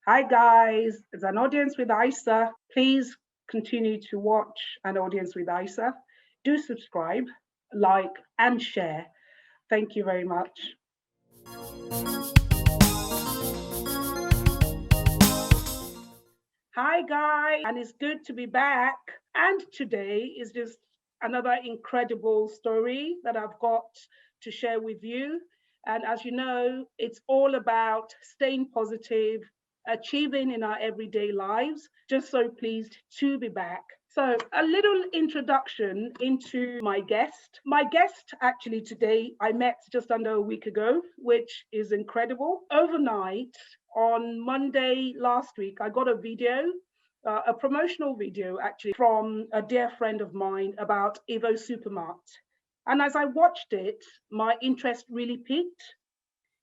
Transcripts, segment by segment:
Hi guys, it's an audience with ISAA. Please continue to watch an audience with ISAA. Do subscribe, like, and share. Thank you very much. Hi guys, and it's good to be back. And today is just another incredible story that I've got to share with you. And as you know, it's all about staying positive, achieving in our everyday lives. Just so pleased to be back. So, a little introduction into my guest. My guest, actually, today I met just under a week ago, which is incredible. Overnight, on Monday last week, I got a video, a promotional video actually, from a dear friend of mine about EVO Supermart. And as I watched it, my interest really piqued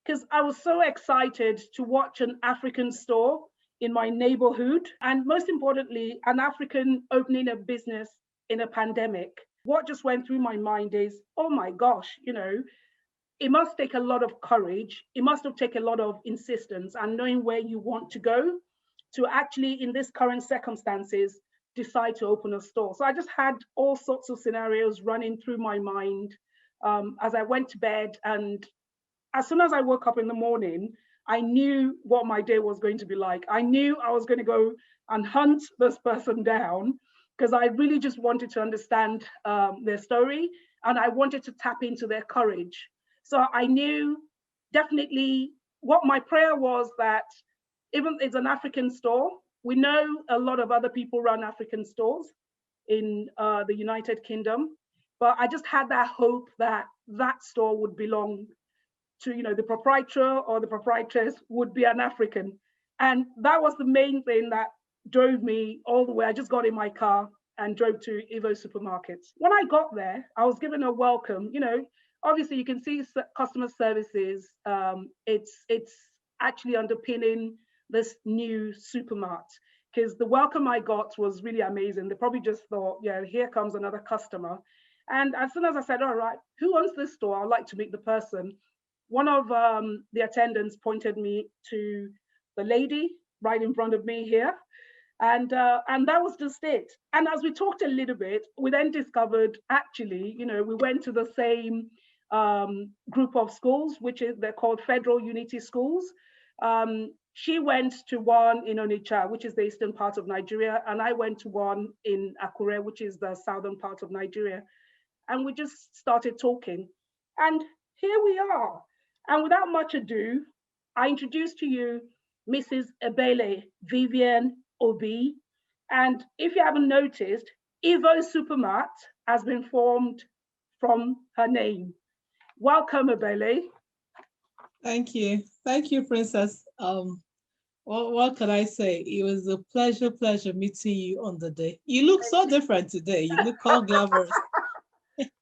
because I was so excited to watch an African store in my neighborhood, and most importantly, an African opening a business in a pandemic. What just went through my mind is, oh my gosh, it must take a lot of courage. It must have taken a lot of insistence and knowing where you want to go to actually, in this current circumstances, decide to open a store. So I just had all sorts of scenarios running through my mind as I went to bed. And as soon as I woke up in the morning, I knew what my day was going to be like. I knew I was going to go and hunt this person down because I really just wanted to understand their story and I wanted to tap into their courage. So I knew definitely what my prayer was, that even it's an African store, we know a lot of other people run African stores in the United Kingdom, but I just had that hope that that store would belong to, the proprietor or the proprietress would be an African. And that was the main thing that drove me all the way. I just got in my car and drove to EVO Supermarkets. When I got there, I was given a welcome. Obviously you can see customer services. It's actually underpinning this new supermart, because the welcome I got was really amazing. They probably just thought, yeah, here comes another customer. And as soon as I said, all right, who owns this store? I'd like to meet the person. One of the attendants pointed me to the lady right in front of me here. And that was just it. And as we talked a little bit, we then discovered, actually, we went to the same group of schools, they're called Federal Unity Schools. She went to one in Onitsha, which is the eastern part of Nigeria, and I went to one in Akure, which is the southern part of Nigeria. And we just started talking. And here we are. And without much ado, I introduce to you Mrs. Ebele Vivien Obi. And if you haven't noticed, EVO Supermart has been formed from her name. Welcome, Ebele. Thank you. Thank you, Princess. What can I say? It was a pleasure meeting you on the day. You look so different today. You look all glamorous.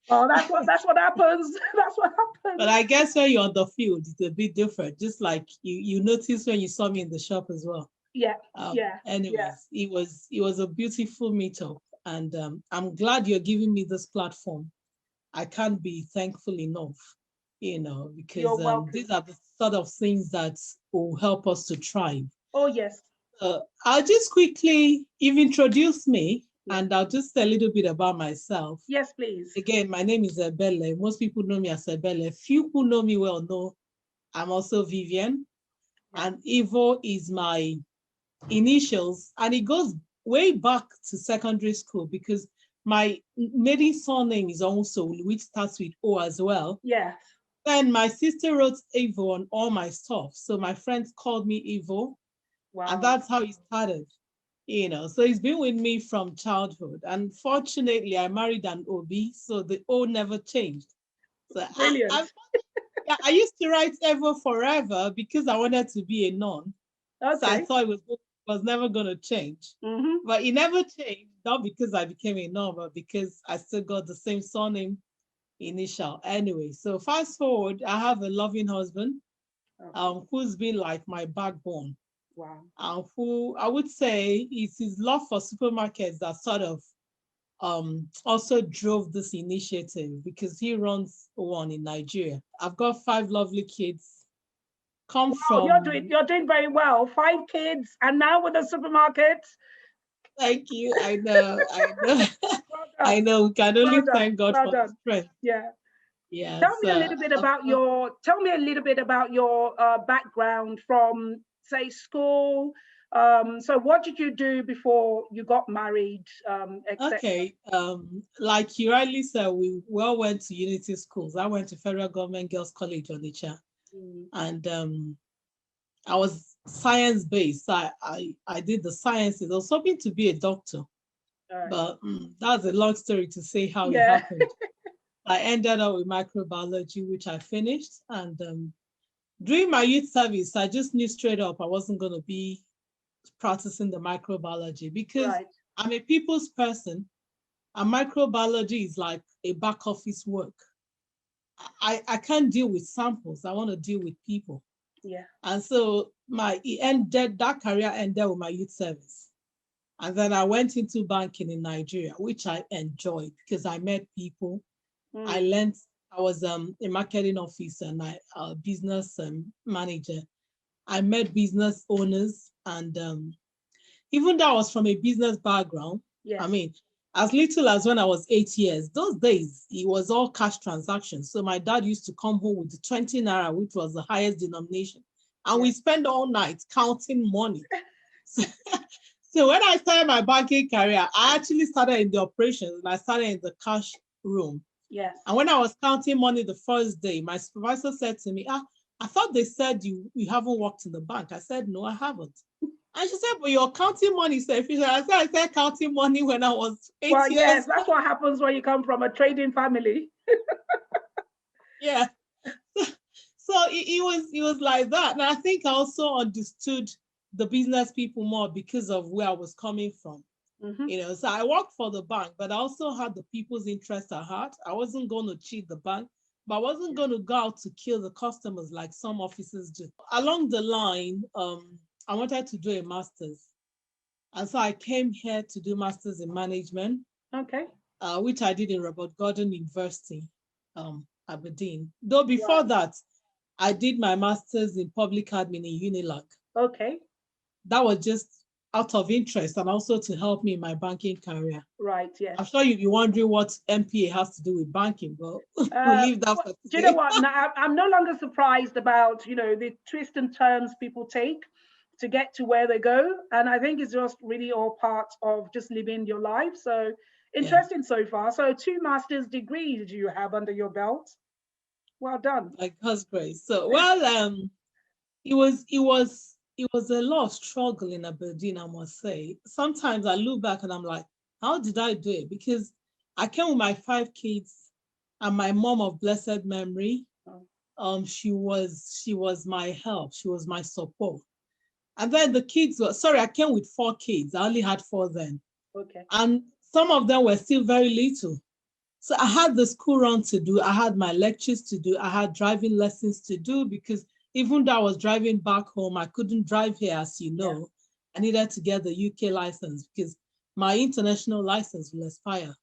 Oh, that's what happens. That's what happens. But I guess when you're on the field, it's a bit different. Just like you noticed when you saw me in the shop as well. Yeah. Anyways, it was a beautiful meetup, and I'm glad you're giving me this platform. I can't be thankful enough, because these are the sort of things that will help us to thrive. Oh yes. I'll just quickly, you've introduced me. And I'll just say a little bit about myself. Yes, please. Again, my name is Ebele. Most people know me as Ebele. Few who know me well know I'm also Vivien. And EVO is my initials. And it goes way back to secondary school because my maiden surname is also, which starts with O as well. Yes. Then my sister wrote EVO on all my stuff. So my friends called me EVO. Wow. And that's how it started. So it's been with me from childhood. And fortunately, I married an Obi, so the O never changed. So brilliant. I used to write EVO forever because I wanted to be a nun. Okay. So I thought it was never going to change. Mm-hmm. But it never changed, not because I became a nun, but because I still got the same surname initial. Anyway, so fast forward, I have a loving husband who's been like my backbone. Wow. Who I would say it's his love for supermarkets that sort of also drove this initiative, because he runs one in Nigeria. I've got 5 lovely kids come Oh, from. you're doing very well. 5 kids, and now with a supermarket. Thank you. I know. I know. Well I done. know. We can Well only done. thank God Well for His done. strength. Yeah. Yes. Tell me a little bit about your background from, say, school. So what did you do before you got married, etc.? Okay. Like you rightly said, we all went to Unity schools. I went to Federal Government Girls College Onitsha, Mm. and I was science based. I did the sciences. I was hoping to be a doctor, All right. but that's a long story to say how it Yeah. happened. I ended up with microbiology, which I finished. And during my youth service, I just knew straight up I wasn't going to be practicing the microbiology because Right. I'm a people's person, and microbiology is like a back office work. I can't deal with samples. I want to deal with people. Yeah. And so that career ended with my youth service. And then I went into banking in Nigeria, which I enjoyed because I met people. I Mm. learned. I was a marketing officer and a business manager. I met business owners, and even though I was from a business background, I Yes. mean, as little as when I was 8 years, those days it was all cash transactions. So my dad used to come home with the 20 naira, which was the highest denomination, and we Yes. spent all night counting money. So when I started my banking career, I actually started in the operations and I started in the cash room. Yes. And when I was counting money the first day, my supervisor said to me, I thought they said you haven't worked in the bank. I said, no, I haven't. And she said, but you're counting money so efficient. I said counting money when I was eight Well, years yes, that's what happens when you come from a trading family. Yeah. So it was like that. And I think I also understood the business people more because of where I was coming from. Mm-hmm. So I worked for the bank, but I also had the people's interest at heart. I wasn't going to cheat the bank, but I wasn't going to go out to kill the customers like some officers do. Along the line, I wanted to do a master's. And so I came here to do master's in management, Okay. which I did in Robert Gordon University, Aberdeen. Though before Right. that, I did my master's in public admin in Unilag. Okay. That was just out of interest and also to help me in my banking career. Right. Yes. I'm sure you'll be wondering what MPA has to do with banking, but we'll leave that for Do you know today. what? I'm no longer surprised about, the twists and turns people take to get to where they go. And I think it's just really all part of just living your life. So Yeah, interesting so far. So 2 master's degrees you have under your belt. Well done. like God's grace. So, well, it was a lot of struggle in Aberdeen, I must say. Sometimes I look back and I'm like, how did I do it? Because I came with my 5 kids and my mom of blessed memory. She was my help. She was my support. And then the kids were, sorry, I came with 4 kids. I only had 4 then. Okay. And some of them were still very little. So I had the school run to do. I had my lectures to do. I had driving lessons to do because even though I was driving back home, I couldn't drive here, as you know. Yeah. I needed to get the UK license because my international license will expire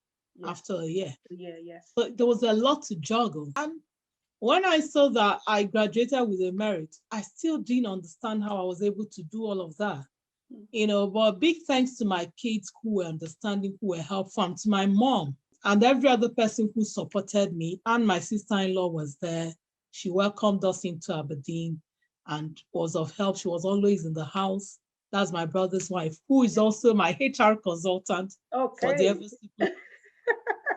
after a year. Yeah, yes. So there was a lot to juggle. And when I saw that I graduated with a merit, I still didn't understand how I was able to do all of that. But big thanks to my kids who were understanding, who were helpful, and to my mom and every other person who supported me. And my sister-in-law was there. She welcomed us into Aberdeen and was of help. She was always in the house. That's my brother's wife, who is also my HR consultant for the Okay. EVO.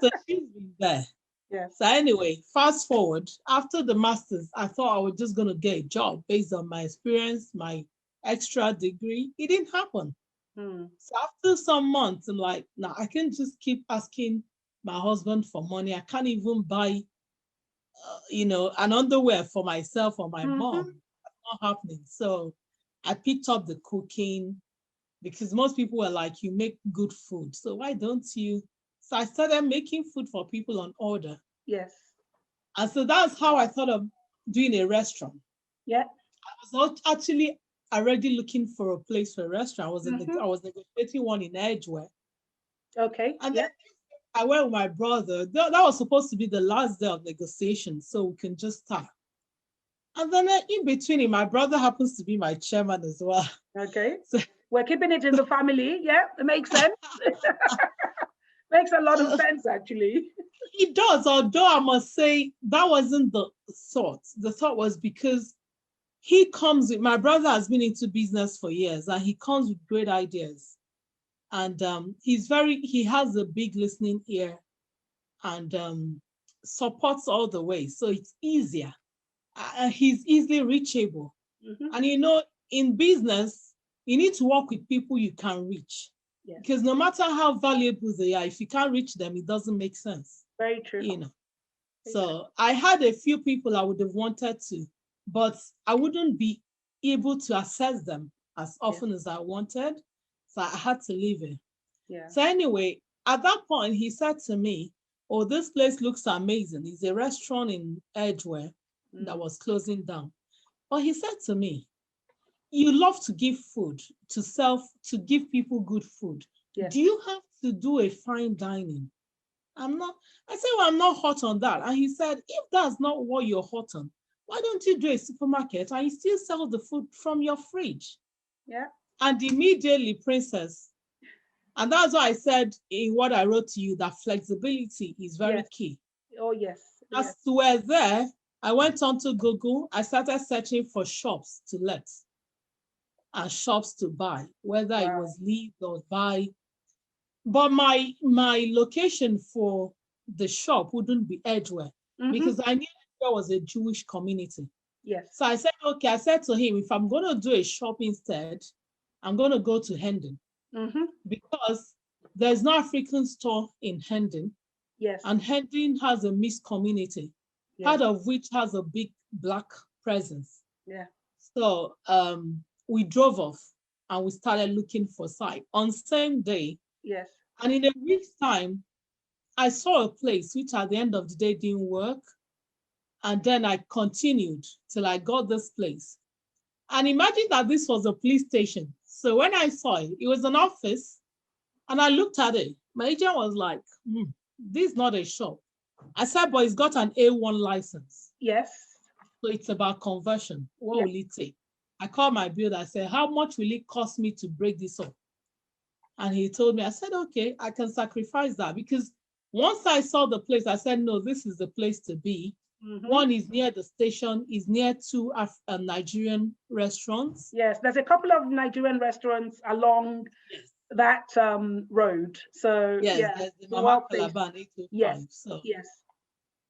So she's been there. Yes. So anyway, fast forward, after the master's, I thought I was just going to get a job based on my experience, my extra degree. It didn't happen. So after some months, I'm like, nah, I can't just keep asking my husband for money. I can't even buy, an underwear for myself or my mom. That's not happening. So I picked up the cooking because most people were like, you make good food. So why don't you? So I started making food for people on order. Yes. And so that's how I thought of doing a restaurant. Yeah. I was actually already looking for a place for a restaurant. I was negotiating one in Edgeware. Okay. And then I went with my brother. That was supposed to be the last day of negotiation, so we can just start. And then in between, my brother happens to be my chairman as well. Okay. So, We're keeping it in the family. Yeah, it makes sense. Makes a lot of sense, actually. it does, although I must say that wasn't the thought. The thought was because my brother has been into business for years and he comes with great ideas. And he has a big listening ear and supports all the way. So it's easier. He's easily reachable. Mm-hmm. And in business, you need to work with people you can reach. Yes. Because no matter how valuable they are, if you can't reach them, it doesn't make sense. Very true. So I had a few people I would have wanted to, but I wouldn't be able to access them as often as I wanted. So I had to leave it. Yeah. So anyway, at that point, he said to me, "Oh, this place looks amazing. It's a restaurant in Edgware that was closing down." But he said to me, "You love to give food, to give people good food. Yes. Do you have to do a fine dining?" I said, "Well, I'm not hot on that." And he said, "If that's not what you're hot on, why don't you do a supermarket and you still sell the food from your fridge?" Yeah. And immediately, Princess, and that's why I said in what I wrote to you that flexibility is very key. Oh, yes. As we're there, I went on to Google. I started searching for shops to let and shops to buy, whether it was lease or buy. But my location for the shop wouldn't be Edgware because I knew there was a Jewish community. Yes. So I said, okay, I said to him, if I'm going to do a shop instead, I'm going to go to Hendon because there's no African store in Hendon. Yes. And Hendon has a mixed community, part of which has a big Black presence. Yeah. So we drove off and we started looking for site on same day. Yes. And in a week's time, I saw a place which at the end of the day didn't work. And then I continued till I got this place. And imagine that this was a police station. So when I saw it, it was an office. And I looked at it. My agent was like, this is not a shop. I said, but it's got an A1 license. Yes. So it's about conversion. What will it take? I called my builder. I said, how much will it cost me to break this up? And he told me, I said, okay, I can sacrifice that. Because once I saw the place, I said, no, this is the place to be. One is near the station, is near two Nigerian restaurants. Yes, there's a couple of Nigerian restaurants along that road. So there's the Mama Calabar 805. Yes. So. Yes.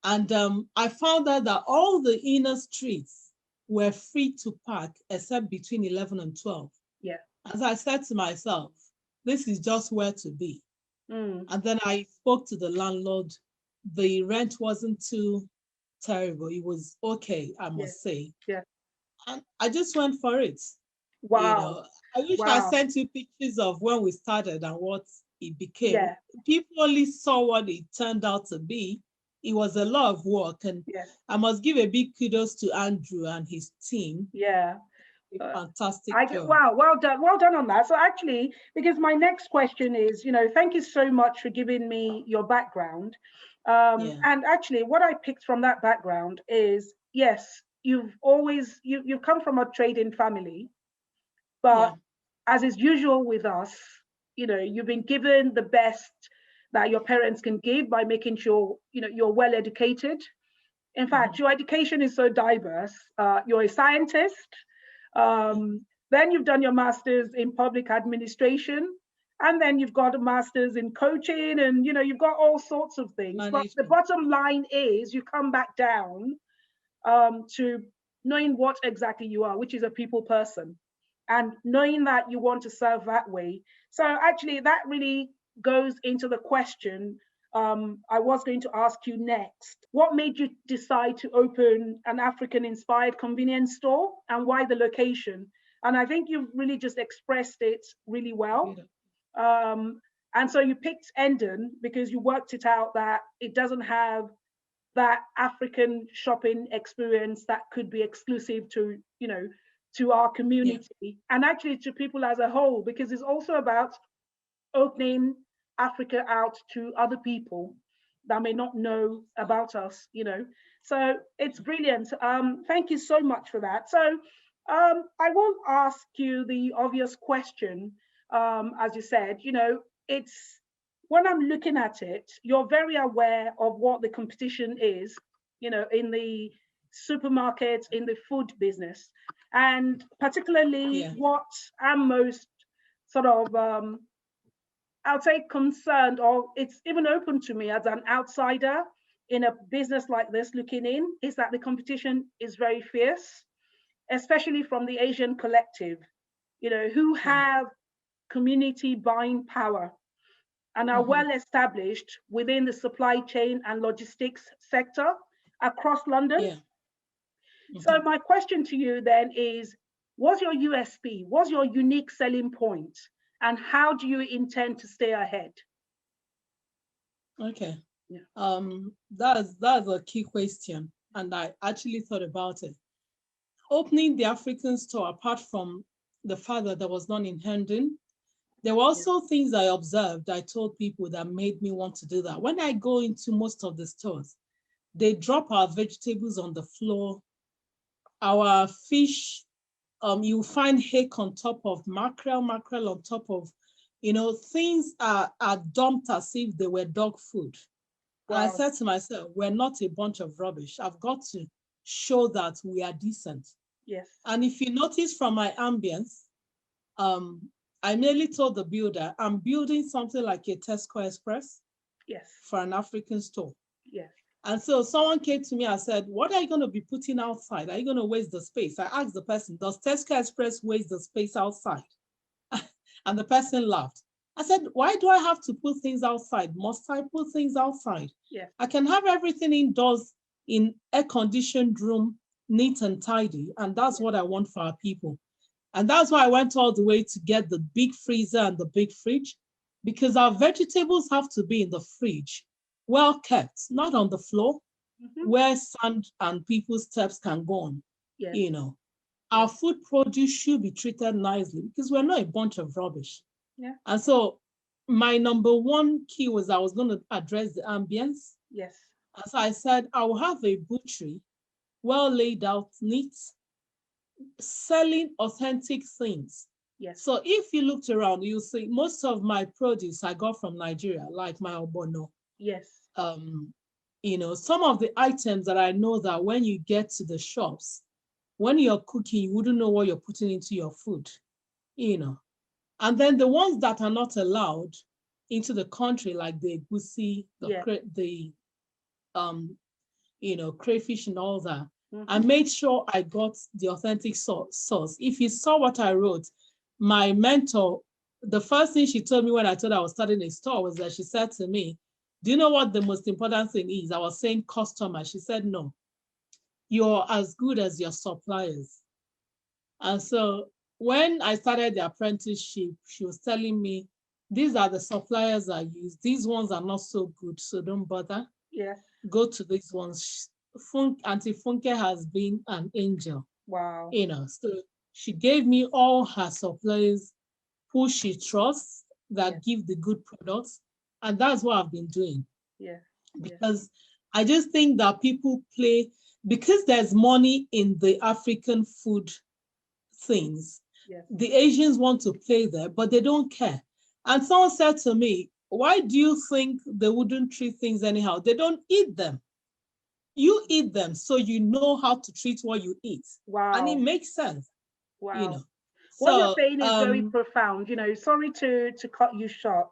And I found out that all the inner streets were free to park except between 11 and 12. Yeah. As I said to myself, this is just where to be. And then I spoke to the landlord. The rent wasn't too terrible. It was okay, I must say. Yeah. And I just went for it. Wow. I wish I sent you pictures of when we started and what it became. Yeah. People only saw what it turned out to be. It was a lot of work. And I must give a big kudos to Andrew and his team. Yeah. Fantastic job. Wow, well done on that. So actually, because my next question is, thank you so much for giving me your background. And actually, what I picked from that background is, yes, you've come from a trading family, but as is usual with us, you've been given the best that your parents can give by making sure, you're well educated. In fact, your education is so diverse. You're a scientist. Then you've done your master's in public administration, and then you've got a master's in coaching, and you've got all sorts of things. Management. But the bottom line is you come back down to knowing what exactly you are, which is a people person, and knowing that you want to serve that way. So actually that really goes into the question I was going to ask you next. What made you decide to open an African-inspired convenience store, and why the location? And I think you've really just expressed it really well. And so you picked Hendon because you worked it out that it doesn't have that African shopping experience that could be exclusive to, to our community and actually to people as a whole, because it's also about opening Africa out to other people that may not know about us, So it's brilliant. Thank you so much for that. So I will ask you the obvious question. As you said, it's when I'm looking at it, you're very aware of what the competition is, in the supermarkets, in the food business, and particularly Yeah. what I'm most sort of I would say concerned, or it's even open to me as an outsider in a business like this looking in, is that the competition is very fierce, especially from the Asian collective, who Yeah. have community buying power and are Hmm. well established within the supply chain and logistics sector across London. Yeah. So Hmm. my question to you then is, what's your USP? What's your unique selling point? And how do you intend to stay ahead? Okay. Yeah. That's a key question, and I actually thought about it. Opening the African store, apart from the fact that there was none in Hendon, there were Yeah. also things I observed. I told people that made me want to do that. When I go into most of the stores, they drop our vegetables on the floor, our fish. You find hake on top of mackerel on top of, things are dumped as if they were dog food. And I Wow. said to myself, we're not a bunch of rubbish. I've got to show that we are decent. Yes. And if you notice from my ambience, um, I merely told the builder, I'm building something like a Tesco Express Yes. for an African store. Yes. And so someone came to me and said, what are you going to be putting outside? Are you going to waste the space? I asked the person, does Tesco Express waste the space outside? And the person laughed. I said, why do I have to put things outside? Must I put things outside? Yes. I can have everything indoors in air-conditioned room, neat and tidy. And that's Yes. what I want for our people. And that's why I went all the way to get the big freezer and the big fridge, because our vegetables have to be in the fridge, well kept, not on the floor Mm-hmm. where sand and people's steps can go on. Yes. You know, our Yes. food produce should be treated nicely because we're not a bunch of rubbish. Yeah. And so my number one key was I was going to address the ambience. Yes. As I said, I will have a butchery, well laid out, neat, selling authentic things. Yes. So if you looked around, you'll see most of my produce I got from Nigeria, like my obono. Yes. Um, some of the items that I know that when you get to the shops, when you're cooking, you wouldn't know what you're putting into your food, you know. And then the ones that are not allowed into the country, like the egusi, Yeah. the crayfish and all that. I Mm-hmm. made sure I got the authentic source. If you saw what I wrote, my mentor, the first thing she told me when I told her I was starting a store was that she said to me, do you know what the most important thing is? I was saying customer. She said, no, you're as good as your suppliers. And so when I started the apprenticeship, she was telling me, these are the suppliers I use. These ones are not so good, so don't bother. Yes. Go to these ones. Auntie Funke has been an angel, Wow. So she gave me all her suppliers who she trusts Yes. that give the good products. And that's what I've been doing Yes. Yes. because I just think that people play, because there's money in the African food things. Yes. The Asians want to play there, but they don't care. And someone said to me, why do you think they wouldn't treat things anyhow? They don't eat them. You eat them, so you know how to treat what you eat. And it Wow. makes sense, you Wow. know. What you're So, saying is very profound. Sorry to cut you short,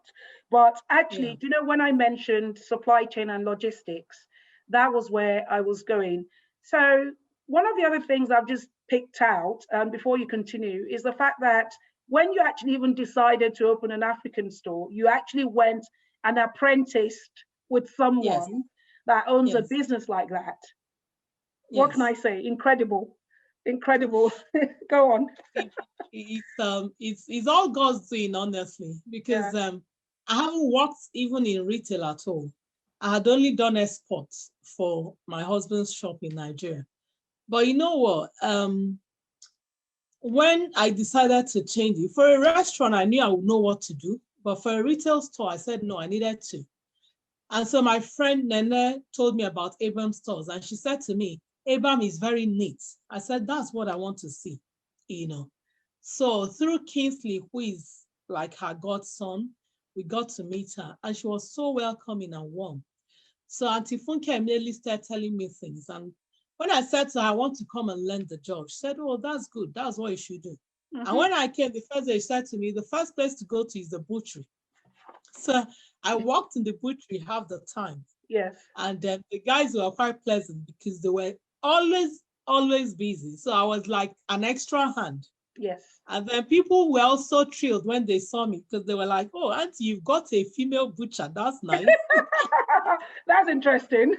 but yeah, actually, do you know when I mentioned supply chain and logistics, that was where I was going. So one of the other things I've just picked out, before you continue, is the fact that when you actually even decided to open an African store, you actually went and apprenticed with yes, someone that owns a yes, business like that. What can I yes. say? Incredible, incredible. Go on. It's all God's doing, honestly, Yeah. because I haven't worked even in retail at all. I had only done exports for my husband's shop in Nigeria. But you know what? When I decided to change it for a restaurant, I knew I would know what to do. But for a retail store, I said no, I needed to. And so my friend Nene told me about Abam stores, and she said to me, Abam is very neat. I said, that's what I want to see, you know. So through Kingsley, who is like her godson, we got to meet her, and she was so welcoming and warm. So Auntie Funke immediately started telling me things. And when I said to her, I want to come and learn the job, she said, oh, that's good. That's what you should do. And when I came, the first day she said to me, the first place to go to is the butchery. So I walked in the butchery half the time. Yes. And the guys were quite pleasant because they were always busy. So I was like an extra hand. Yes. And then people were also thrilled when they saw me because they were like, oh, Auntie, you've got a female butcher. That's nice. That's interesting.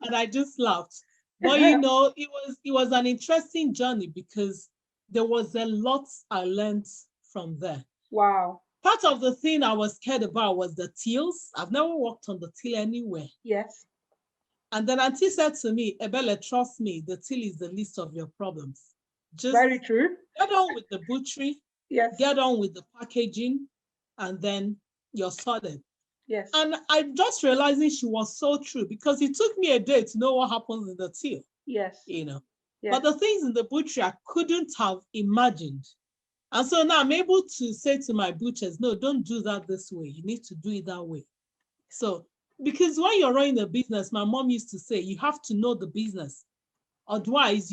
And I just laughed. But you know, it was an interesting journey because there was a lot I learned from there. Wow. Part of the thing I was scared about was the tills. I've never worked on the till anywhere. Yes. And then Auntie said to me, Ebele, trust me, the till is the least of your problems. Just very true. Get on with the butchery. Yes. Get on with the packaging, and then you're sorted. Yes. And I'm just realizing she was so true because it took me a day to know what happens in the till. Yes. You know. Yes. But the things in the butchery I couldn't have imagined. And so now I'm able to say to my butchers, no, don't do that this way. You need to do it that way. So, because when you're running a business, my mom used to say, you have to know the business. Otherwise,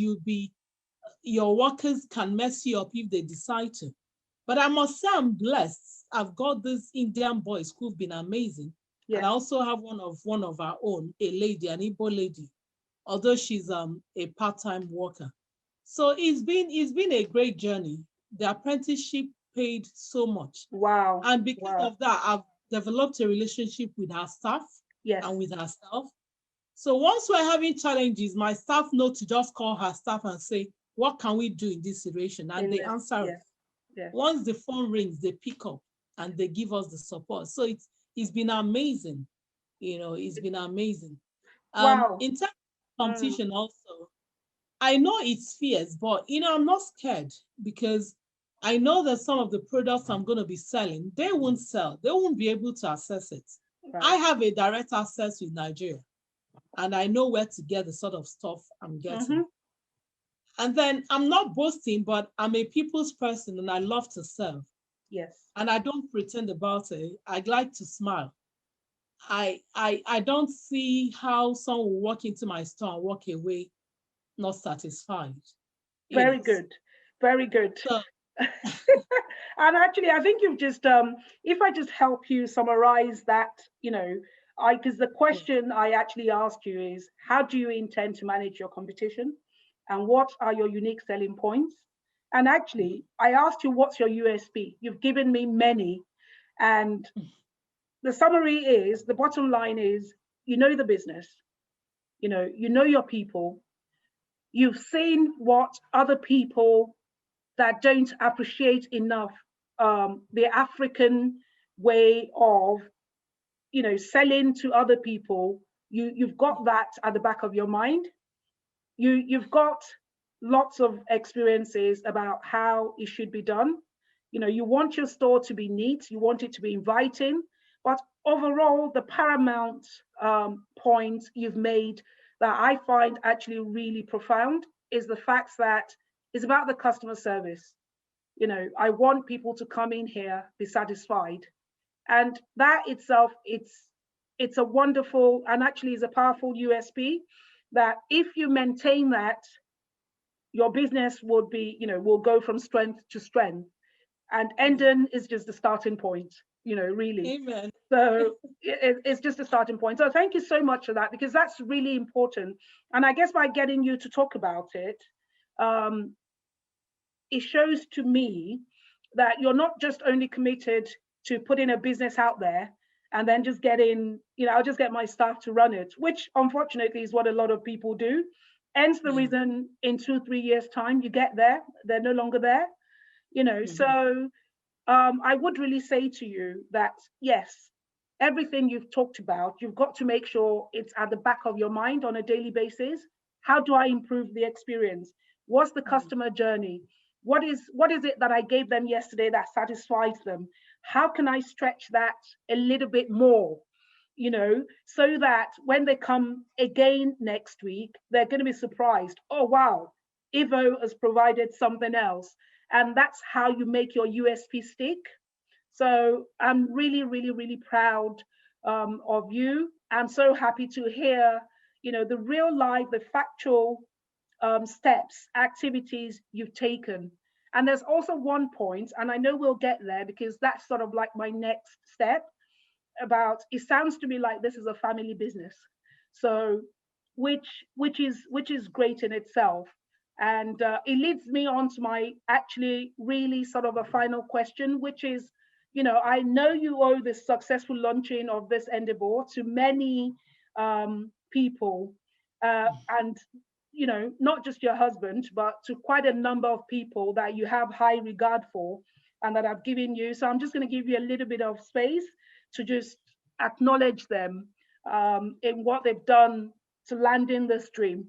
your workers can mess you up if they decide to. But I must say I'm blessed. I've got these Indian boys who've been amazing. Yes. And I also have one of our own, a lady, an Igbo lady, although she's a part-time worker. So it's been a great journey. The apprenticeship paid so much. Wow. And because of that, I've developed a relationship with our staff. Yes. And with herself. So once we're having challenges, my staff know to just call her staff and say, what can we do in this situation? And they answer. Yes. Yes. Once the phone rings, they pick up and they give us the support. So it's been amazing. You know, it's been amazing. Wow. In terms of competition also, I know it's fierce, but you know, I'm not scared because I know that some of the products I'm going to be selling, they won't sell. They won't be able to access it. Right. I have a direct access with Nigeria, and I know where to get the sort of stuff I'm getting. And then I'm not boasting, but I'm a people's person and I love to serve. Yes. And I don't pretend about it. I'd like to smile. I don't see how someone will walk into my store and walk away not satisfied. Very good. Very good. So, and actually, I think you've just, if I just help you summarize that, you know, because the question I actually asked you is, how do you intend to manage your competition? And what are your unique selling points? And actually, I asked you, what's your USP? You've given me many. And the summary is, the bottom line is, you know the business, you know your people. You've seen what other people that don't appreciate enough the African way of, you know, selling to other people. You've got that at the back of your mind. You've got lots of experiences about how it should be done. You know, you want your store to be neat, you want it to be inviting, but overall, the paramount point you've made that I find actually really profound is the fact that it's about the customer service. You know, I want people to come in here, be satisfied. And that itself, it's a wonderful and actually is a powerful USP that if you maintain that, your business would be, you know, will go from strength to strength. And Hendon is just the starting point, you know, really. Amen. So it's just a starting point. So thank you so much for that, because that's really important. And I guess by getting you to talk about it, it shows to me that you're not just only committed to putting a business out there and then just getting, you know, I'll just get my staff to run it, which unfortunately is what a lot of people do. Hence the reason in 2-3 years' time you get there, they're no longer there, you know. So I would really say to you that, yes, everything you've talked about, you've got to make sure it's at the back of your mind on a daily basis. How do I improve the experience? What's the customer journey? What is it that I gave them yesterday that satisfies them? How can I stretch that a little bit more? you know, so that when they come again next week, they're going to be surprised. Oh, wow, EVO has provided something else. And that's how you make your USP stick. So I'm really, really, really proud of you. I'm so happy to hear, you know, the real life, the factual steps, activities you've taken. And there's also one point, and I know we'll get there because that's sort of like my next step about, it sounds to me like this is a family business. So which is great in itself. And it leads me on to my actually really sort of a final question, which is, you know, I know you owe this successful launching of this endeavor to many people, and you know, not just your husband, but to quite a number of people that you have high regard for and that I've given you. So I'm just going to give you a little bit of space to just acknowledge them in what they've done to land in this dream.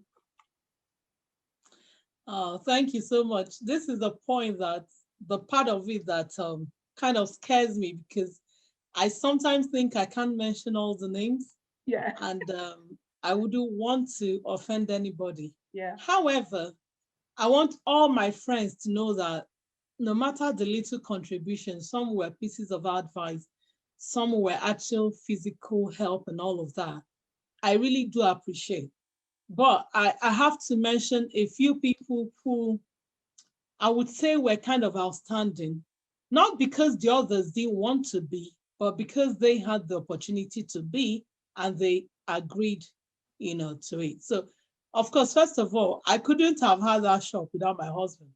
Oh, thank you so much. This is the point that the part of it that kind of scares me, because I sometimes think I can't mention all the names. Yeah. And I wouldn't want to offend anybody. Yeah. However, I want all my friends to know that no matter the little contribution, some were pieces of advice, some were actual physical help and all of that, I really do appreciate. But I have to mention a few people who I would say were kind of outstanding, not because the others didn't want to be, but because they had the opportunity to be and they agreed, you know, to it. So, of course, first of all, I couldn't have had that shop without my husband.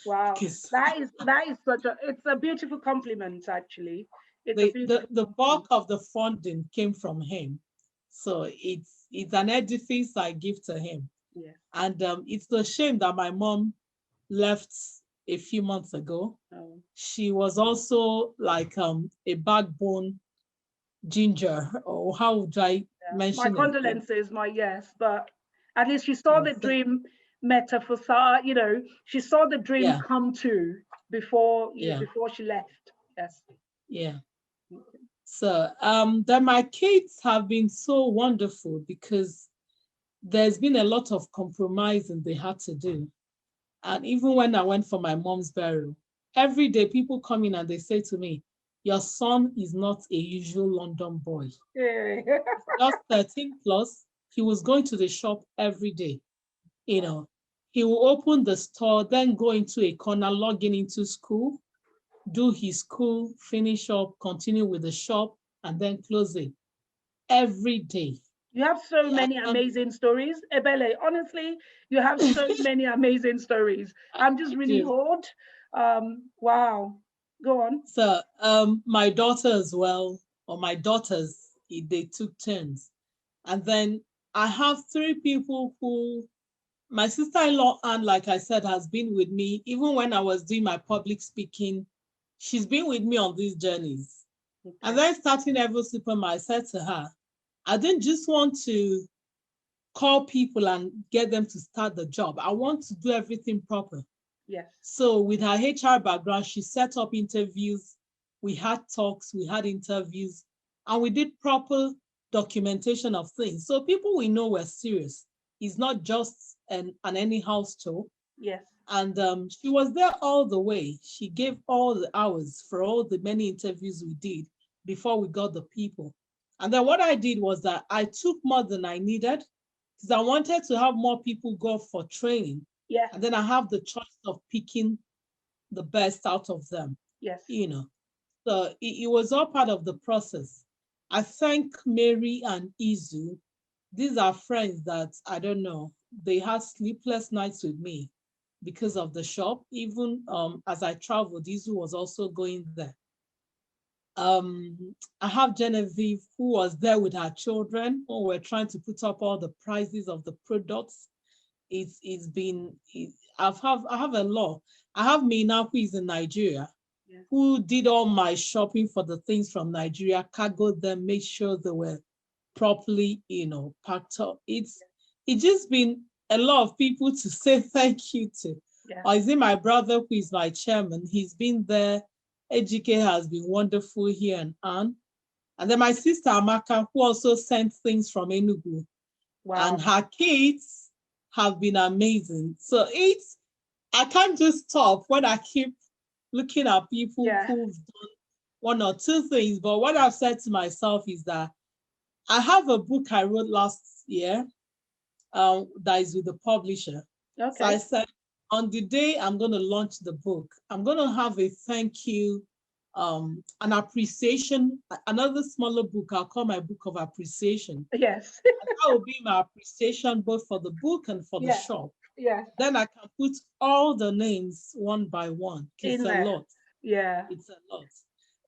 Wow. Because That is such a, it's a beautiful compliment, actually. It's a beautiful the bulk compliment. of the funding came from him. So it's an edifice I give to him. Yeah. And it's a shame that my mom left a few months ago. Oh. She was also like a backbone ginger, or how would I Yeah. My mention it? condolences, my yes, but at least she saw the So, dream metaphor, you know, she saw the dream yeah, come to before you yeah, before she left. Yes. yeah. So then my kids have been so wonderful because there's been a lot of compromising they had to do. And even when I went for my mom's burial, every day people come in and they say to me, your son is not a usual London boy. Yeah. Just 13 plus, he was going to the shop every day. You know, he will open the store, then go into a corner, log into school, do his school, finish up, continue with the shop, and then close it every day. You have so Yeah, many amazing stories. Ebele, honestly, you have so many amazing stories. I'm just I really do. awed. Wow. Go on. So my daughter as well, or my daughters, they took turns. And then I have three people who, my sister-in-law, Anne, like I said, has been with me. Even when I was doing my public speaking, she's been with me on these journeys. Okay. And then starting EVO Supermart, I said to her, I didn't just want to call people and get them to start the job. I want to do everything proper. Yes. So with her HR background, she set up interviews. We had talks, we had interviews, and we did proper documentation of things. So people we know were serious. It's not just an anyhow store. Yes. And she was there all the way. She gave all the hours for all the many interviews we did before we got the people. And then what I did was that I took more than I needed because I wanted to have more people go for training. Yes. And then I have the choice of picking the best out of them, Yes. you know. So it was all part of the process. I thank Mary and Izu. These are friends that, I don't know, they had sleepless nights with me because of the shop. Even as I traveled, Izu was also going there. I have Genevieve, who was there with her children when we're trying to put up all the prices of the products. It's been, I have a lot. I have Mina, who is in Nigeria, Yes. who did all my shopping for the things from Nigeria, cargoed them, made sure they were properly, you know, packed up. It's just been a lot of people to say thank you to. Yes. Or is it my brother, who is my chairman? He's been there. Ejike has been wonderful here, and Anne. And then my sister Amaka, who also sent things from Enugu. Wow. And her kids have been amazing. So I can't just stop when I keep looking at people who've done one or two things. But what I've said to myself is that I have a book I wrote last year that is with the publisher. Okay. So I said, on the day I'm going to launch the book, I'm going to have a thank you, an appreciation, another smaller book. I'll call my book of appreciation. Yes. And that will be my appreciation both for the book and for the shop. Yes. Then I can put all the names one by one. It's a lot. Yeah. It's a lot.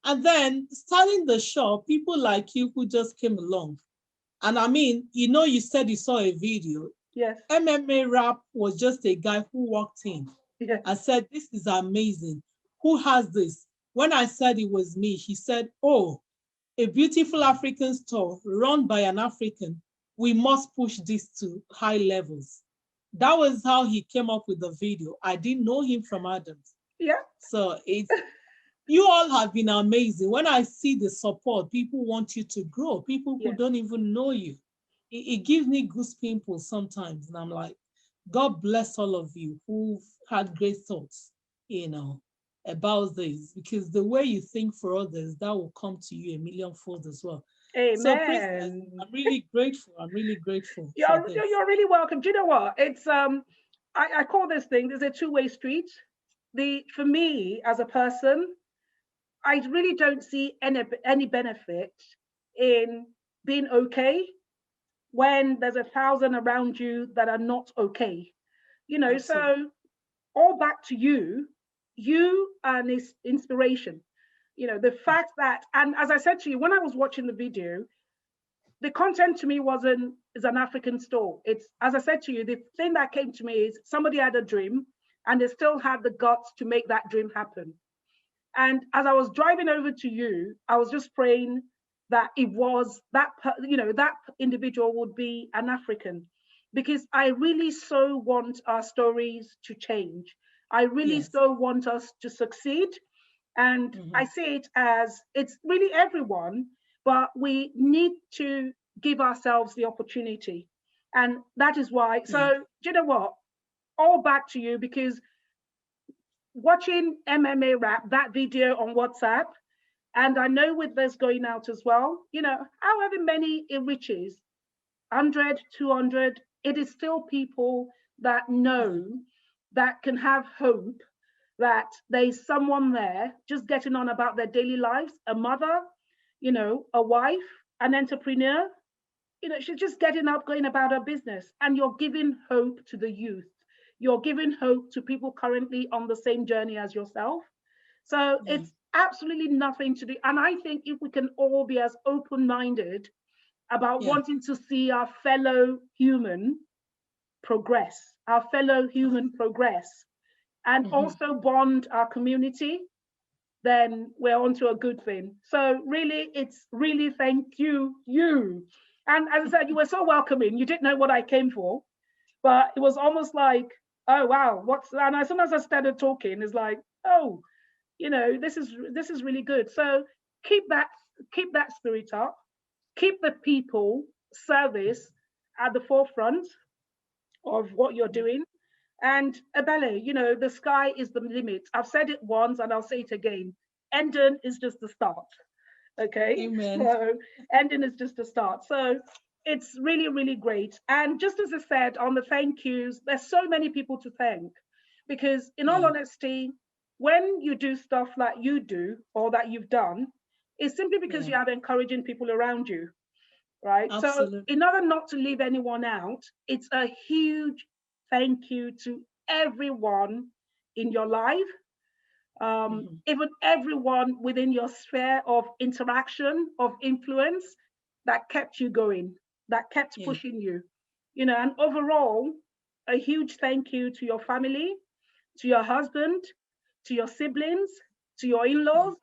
And then starting the shop, people like you who just came along. And I mean, you said you saw a video. Yes. MMA Rap was just a guy who walked in and said, this is amazing. Who has this? When I said it was me, he said, oh, a beautiful African store run by an African. We must push this to high levels. That was how he came up with the video. I didn't know him from Adams. Yeah. So you all have been amazing. When I see the support, people want you to grow. People who don't even know you. It gives me goose pimples sometimes. And I'm like, God bless all of you who've had great thoughts, about this. Because the way you think for others, that will come to you a millionfold as well. Amen. So, Princess, I'm really grateful. I'm really grateful. You're really welcome. Do you know what? It's I call this thing, there's a two-way street. For me as a person, I really don't see any benefit in being okay when there's 1,000 around you that are not okay. Absolutely. So all back to you are an inspiration. The fact that, and as I said to you, when I was watching the video, the content to me is an African store. It's, as I said to you, the thing that came to me is somebody had a dream and they still had the guts to make that dream happen. And as I was driving over to you, I was just praying that it was that individual would be an African, because I really so want our stories to change. I really so want us to succeed. And I see it as it's really everyone, but we need to give ourselves the opportunity. And that is why. So, do you know what? All back to you, because watching MMA Rap, that video on WhatsApp, and I know with this going out as well, however many it reaches, 100, 200, it is still people that know, that can have hope, that there's someone there just getting on about their daily lives, a mother, a wife, an entrepreneur, she's just getting up, going about her business, and you're giving hope to the youth. You're giving hope to people currently on the same journey as yourself. So it's absolutely nothing to do. And I think if we can all be as open-minded about wanting to see our fellow human progress, and also bond our community, then we're onto a good thing. So really, it's really thank you. And as I said, you were so welcoming. You didn't know what I came for, but it was almost like, oh wow, and as soon as I started talking, it's like, oh, this is really good. So keep that spirit up, keep the people service at the forefront of what you're doing. And Ebele, the sky is the limit. I've said it once and I'll say it again. Hendon is just the start. Okay. Amen. So Hendon is just the start. So it's really, really great. And just as I said on the thank yous, there's so many people to thank, because in all honesty, when you do stuff like you do or that you've done, it's simply because you have encouraging people around you, right? Absolutely. So in order not to leave anyone out, it's a huge thank you to everyone in your life, even everyone within your sphere of interaction, of influence, that kept you going, that kept pushing you, and overall, a huge thank you to your family, to your husband, to your siblings, to your in-laws,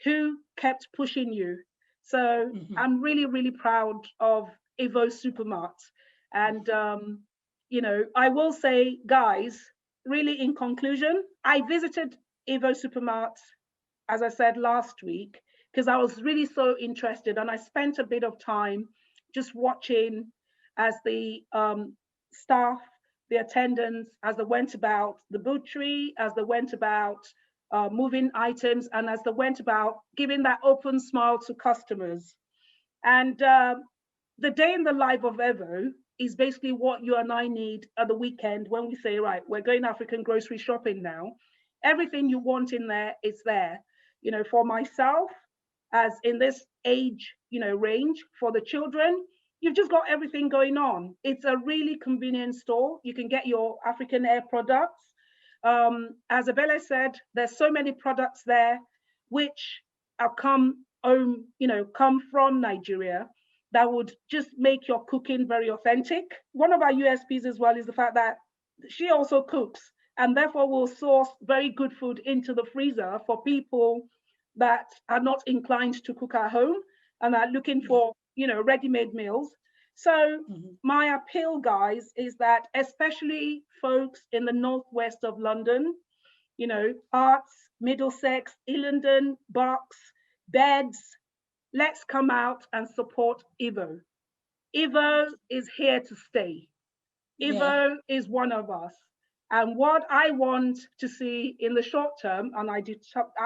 who kept pushing you. So I'm really, really proud of EVO Supermart. And, I will say, guys, really in conclusion, I visited EVO Supermart, as I said last week, because I was really so interested, and I spent a bit of time just watching as the staff, the attendants, as they went about the butchery, as they went about moving items, and as they went about giving that open smile to customers. And the day in the life of EVO is basically what you and I need at the weekend when we say, right, we're going African grocery shopping now. Everything you want in there is there. You know, for myself, as in this age, range, for the children, you've just got everything going on. It's a really convenient store. You can get your African Air products. As Ebele said, there's so many products there which are come from Nigeria that would just make your cooking very authentic. One of our USPs as well is the fact that she also cooks, and therefore will source very good food into the freezer for people that are not inclined to cook at home and are looking for, ready-made meals. So my appeal, guys, is that especially folks in the northwest of London, Arts, Middlesex, Hillingdon, Bucks, Beds, let's come out and support EVO. EVO is here to stay. EVO is one of us. And what I want to see in the short term, and I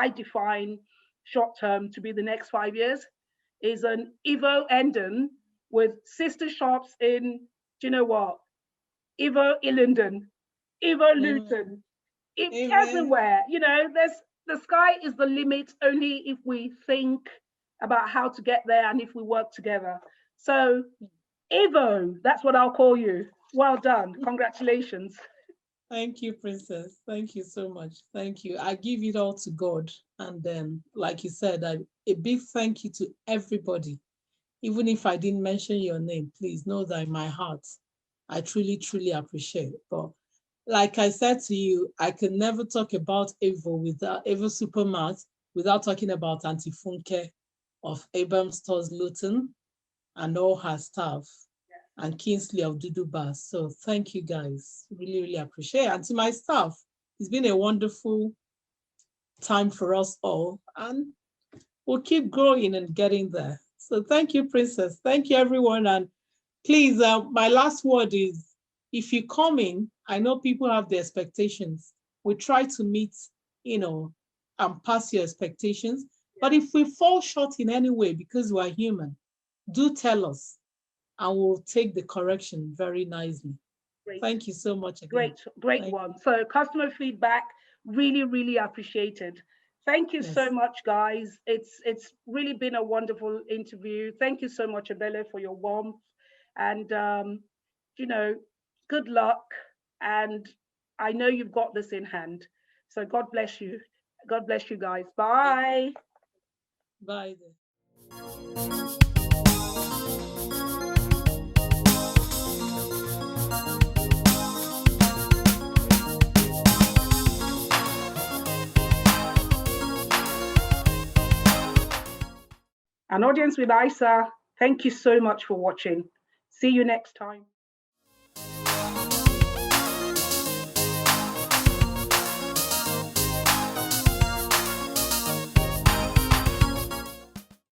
define short term to be the next 5 years, is an EVO Hendon with sister shops in, EVO Hillingdon, EVO Luton, everywhere. The sky is the limit only if we think about how to get there and if we work together. So EVO, that's what I'll call you. Well done. Congratulations. Thank you, Princess. Thank you so much. Thank you. I give it all to God. And then, like you said, a big thank you to everybody. Even if I didn't mention your name, please know that in my heart, I truly, truly appreciate it. But like I said to you, I can never talk about EVO Supermart without talking about Auntie Funke of Abam Stores Luton and all her staff, and Kingsley of Duduba. So thank you guys. Really, really appreciate it. And to my staff, it's been a wonderful time for us all, and we'll keep growing and getting there. So thank you, Princess. Thank you, everyone. And please, my last word is, if you come in, I know people have their expectations. We try to meet, and pass your expectations. But if we fall short in any way, because we're human, do tell us, and we'll take the correction very nicely. Great. Thank you so much again. Great one. So customer feedback, really, really appreciated. Thank you so much, guys. It's really been a wonderful interview. Thank you so much, Ebele, for your warmth. And, good luck. And I know you've got this in hand. So God bless you. God bless you, guys. Bye. Bye. An audience with ISAA, thank you so much for watching. See you next time.